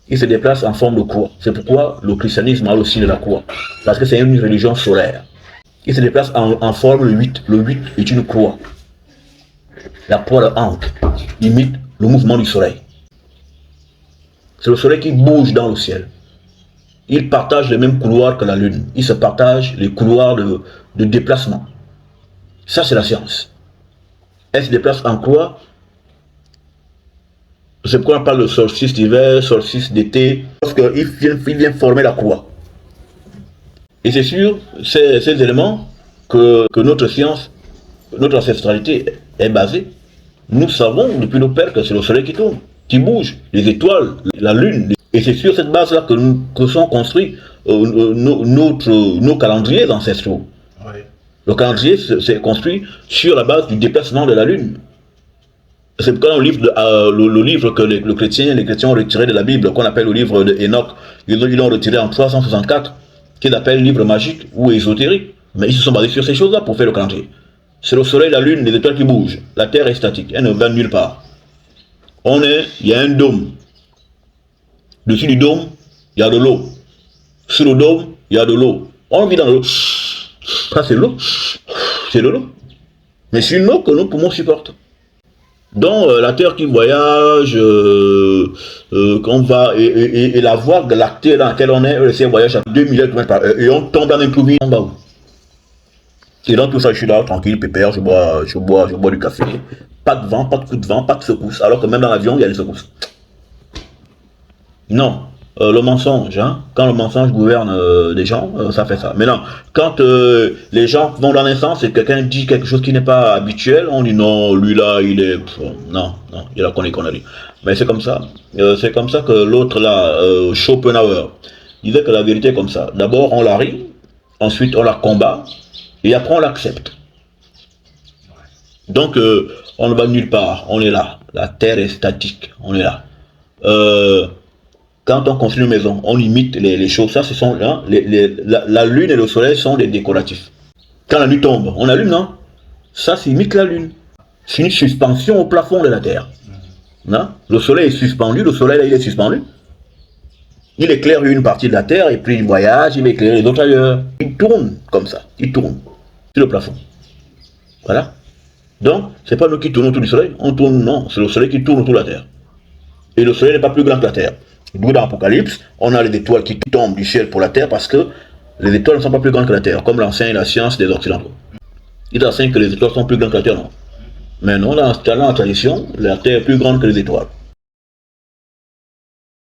Il se déplace en forme de croix. C'est pourquoi le christianisme a le signe de la croix. Parce que c'est une religion solaire. Il se déplace en forme de 8. Le 8 est une croix. La croix de Ankh imite le mouvement du soleil. C'est le soleil qui bouge dans le ciel. Il partage les mêmes couloirs que la lune. Il se partage les couloirs de déplacement. Ça, c'est la science. Elle se déplace en croix. C'est pourquoi on parle de solstice d'hiver, solstice d'été, parce qu'il vient former la croix. Et c'est sur ces éléments que notre science, notre ancestralité est basée. Nous savons depuis nos pères que c'est le soleil qui tourne, qui bouge, les étoiles, la lune. Et c'est sur cette base-là que sont construits nos calendriers ancestraux. Oui. Le calendrier s'est construit sur la base du déplacement de la lune. C'est pourquoi le livre que les chrétiens ont retiré de la Bible, qu'on appelle le livre d'Enoch, ils l'ont retiré en 364, qu'ils appellent livre magique ou ésotérique. Mais ils se sont basés sur ces choses-là pour faire le calendrier. C'est le soleil, la lune, les étoiles qui bougent. La terre est statique, elle ne va nulle part. Il y a un dôme. Dessus du dôme, il y a de l'eau. Sur le dôme, il y a de l'eau. On vit dans l'eau. Ça, c'est l'eau. C'est de l'eau. Mais c'est une eau que nos poumons supportent. Donc, la Terre qui voyage, qu'on va, et la voie galactique dans laquelle on est, le voyage à 2 milliards de km par heure, et on tombe dans un trou en bas. Et dans tout ça, je suis là, tranquille, pépère, je bois du café. Pas de vent, pas de coup de vent, pas de secousse. Alors que même dans l'avion, il y a des secousses. Non. Le mensonge, hein, quand le mensonge gouverne des gens, ça fait ça. Maintenant, quand les gens vont dans un sens et quelqu'un dit quelque chose qui n'est pas habituel, on dit non, lui là, il est... Non, il a connu conneries. Mais c'est comme ça. C'est comme ça que l'autre là, Schopenhauer, disait que la vérité est comme ça. D'abord, on la rit, ensuite on la combat, et après on l'accepte. Donc, on ne va nulle part, on est là. La terre est statique, on est là. Quand on construit une maison, on imite les choses. Ça, ce sont hein, la lune et le soleil sont des décoratifs. Quand la nuit tombe, on allume, non? Ça, c'est imite la lune. C'est une suspension au plafond de la terre. Non? Le soleil est suspendu, le soleil là, il est suspendu. Il éclaire une partie de la terre et puis il voyage, il va éclairer les autres ailleurs. Il tourne comme ça, il tourne sur le plafond. Voilà. Donc, c'est pas nous qui tournons autour du soleil, on tourne, non, c'est le soleil qui tourne autour de la terre. Et le soleil n'est pas plus grand que la terre. D'où dans l'Apocalypse, on a les étoiles qui tombent du ciel pour la terre parce que les étoiles ne sont pas plus grandes que la terre, comme l'enseigne la science des Occidentaux. Ils enseignent que les étoiles sont plus grandes que la terre, non. Mais non, dans la tradition, la terre est plus grande que les étoiles.